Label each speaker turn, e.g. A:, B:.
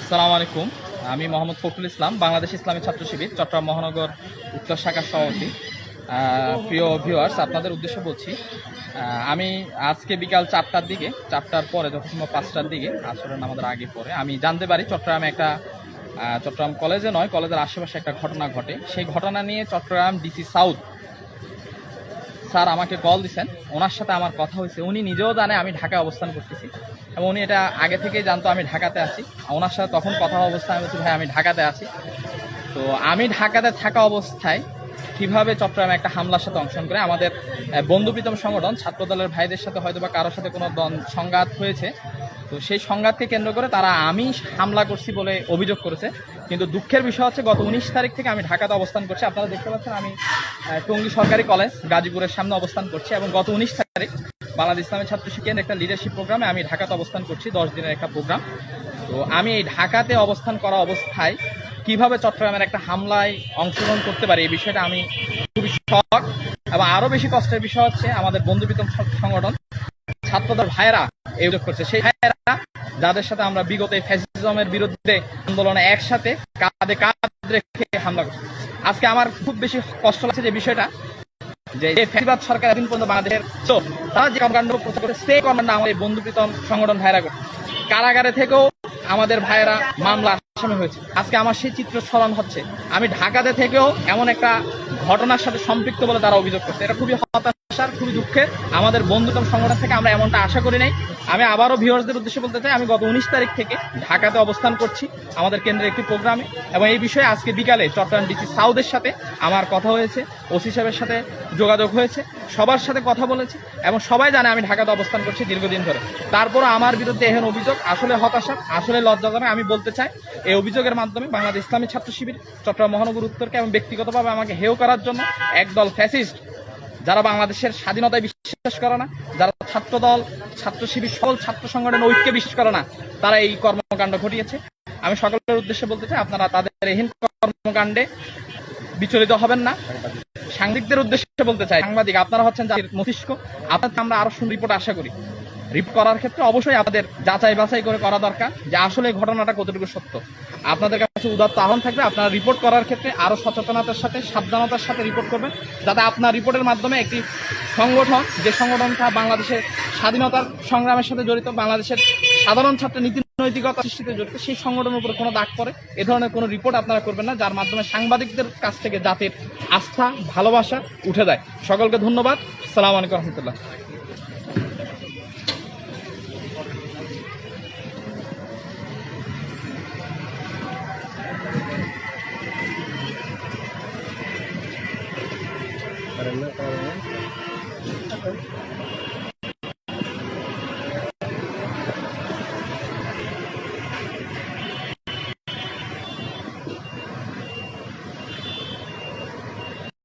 A: আসসালামু আলাইকুম। আমি মোহাম্মদ ফখরুল ইসলাম, বাংলাদেশ ইসলামী ছাত্র শিবির চট্টগ্রাম মহানগর উত্তর শাখার সভাপতি। প্রিয় ভিউয়ার্স, আপনাদের উদ্দেশ্যে বলছি, আমি আজকে বিকাল 4টার দিকে, 4টার পরে যথাসম্ভব 5টার দিকে, আসরের নামাজের আগে পরে আমি জানতে পারি চট্টগ্রামে একটা চট্টগ্রাম কলেজে নয়, কলেজের আশেপাশে একটা ঘটনা ঘটে। সেই ঘটনা নিয়ে চট্টগ্রাম ডিসি সাউথ স্যার আমাকে কল দিচ্ছেন, ওনার সাথে আমার কথা হয়েছে। উনি নিজেও জানে আমি ঢাকায় অবস্থান করতেছি এবং উনি এটা আগে থেকেই জানতো আমি ঢাকাতে আছি। ওনার সাথে তখন কথা অবস্থায় আমি বলছি, ভাই আমি ঢাকাতে আছি। তো আমি ঢাকাতে থাকা অবস্থায় কিভাবে চট্টগ্রামে একটা হামলার সাথে অংশগ্রহণ করে আমাদের বন্ধুপ্রীতম সংগঠন ছাত্রদলের ভাইদের সাথে হয়তো বা কারোর সাথে কোনো সংঘাত হয়েছে। তো সেই সংঘাতকে কেন্দ্র করে তারা আমি হামলা করছি বলে অভিযোগ করেছে। কিন্তু দুঃখের বিষয় হচ্ছে গত 19 তারিখ থেকে আমি ঢাকাতে অবস্থান করছি। আপনারা দেখতে পাচ্ছেন আমি টঙ্গী সরকারি কলেজ গাজীপুরের সামনে অবস্থান করছি এবং গত 19 তারিখ বাংলাদেশ ইসলামী ছাত্র শিক্ষকের একটা লিডারশিপ প্রোগ্রামে আমি ঢাকাতে অবস্থান করছি, 10 দিনের একটা প্রোগ্রাম। তো আমি এই ঢাকাতে অবস্থান করা অবস্থায় কিভাবে চট্টগ্রামের একটা হামলায় অংশগ্রহণ করতে পারি এই বিষয়টা আমি খুবই শক। এবং আরো বেশি কষ্টের বিষয় হচ্ছে আমাদের বন্ধুপ্রীতম সংগঠন ছাত্রদের ভাইয়েরা এই অভিযোগ করছে, সেই ভাইয়েরা যাদের সাথে আমরা বিগত ফ্যাসিজমের বিরুদ্ধে আন্দোলনে একসাথে কাঁধে কাঁধ রেখে হামলা করছি। আজকে আমার খুব বেশি কষ্ট লাগছে যে বিষয়টা, যে ফ্যাসিবাদ সরকার এদিন পর্যন্ত বাংলাদেশের তারা যে কর্মকাণ্ড প্রচার করে সেই কর্মকাণ্ড আমাদের বন্ধুপ্রীতম সংগঠন ভাইয়েরা করছে। কারাগারে থেকেও আমাদের ভাইয়েরা মামলা আসামি হয়েছে। আজকে আমার সেই চিত্র স্মরণ হচ্ছে, আমি ঢাকাতে থেকেও এমন একটা ঘটনার সাথে সম্পৃক্ত বলে তারা অভিযোগ করছে। এটা খুবই হতাশার, খুবই দুঃখের। আমাদের বন্ধুত্ব সংগঠন থেকে আমরা এমনটা আশা করি নাই। আমি আবারও ভিউয়ার্সদের উদ্দেশ্যে বলতে চাই, আমি গত 19 তারিখ থেকে ঢাকাতে অবস্থান করছি আমাদের কেন্দ্রের একটি প্রোগ্রামে এবং এই বিষয়ে আজকে বিকালে চট্টগ্রাম ডিসি সাউথের সাথে আমার কথা হয়েছে, ওসি সাহেবের সাথে যোগাযোগ হয়েছে, সবার সাথে কথা বলেছি এবং সবাই জানে আমি ঢাকাতে অবস্থান করছি দীর্ঘদিন ধরে। তারপরও আমার বিরুদ্ধে এখন অভিযোগ আসলে হতাশার, আসলে লজ্জাজনক। আমি বলতে চাই এই অভিযোগের মাধ্যমে বাংলাদেশ ইসলামী ছাত্র শিবির চট্টগ্রাম মহানগর উত্তরকে এবং ব্যক্তিগতভাবে আমাকে হেয় করার জন্য একদল ফ্যাসিস্ট, যারা বাংলাদেশের স্বাধীনতায় বিশ্বাস করে না, যারা ছাত্রদল ছাত্র শিবির সকল ছাত্র সংগঠনের ঐক্যে বিশ্বাস করে না, তারা এই কর্মকাণ্ড ঘটিয়েছে। আমি সকলের উদ্দেশ্যে বলতে চাই, আপনারা তাদের এহীন কর্মকাণ্ডে বিচলিত হবেন না। সাংবাদিকদের উদ্দেশ্যে বলতে চাই, সাংবাদিক আপনারা হচ্ছেন জাতির মস্তিষ্ক, আপনাদের আমরা আরো সুন্দর রিপোর্ট আশা করি। রিপোর্ট করার ক্ষেত্রে অবশ্যই আপনাদের যাচাই বাছাই করে করা দরকার যে আসলে ঘটনাটা কতটুকু সত্য। আপনাদের কাছে উদাত্ত আহ্বান থাকবে, আপনারা রিপোর্ট করার ক্ষেত্রে আরো সচেতনতার সাথে সাবধানতার সাথে রিপোর্ট করবেন, যাতে আপনার রিপোর্টের মাধ্যমে একটি সংগঠন, যে সংগঠনটা বাংলাদেশের স্বাধীনতার সংগ্রামের সাথে জড়িত, বাংলাদেশের সাধারণ ছাত্র নীতি নৈতিকতা সৃষ্টিতে জড়িত, সেই সংগঠনের উপরে কোনো দাগ পড়ে এ ধরনের কোনো রিপোর্ট আপনারা করবেন না, যার মাধ্যমে সাংবাদিকদের কাছ থেকে জাতির আস্থা ভালোবাসা উঠে যায়। সকলকে ধন্যবাদ। আসসালামু আলাইকুম রহমতুল্লাহ।
B: Karena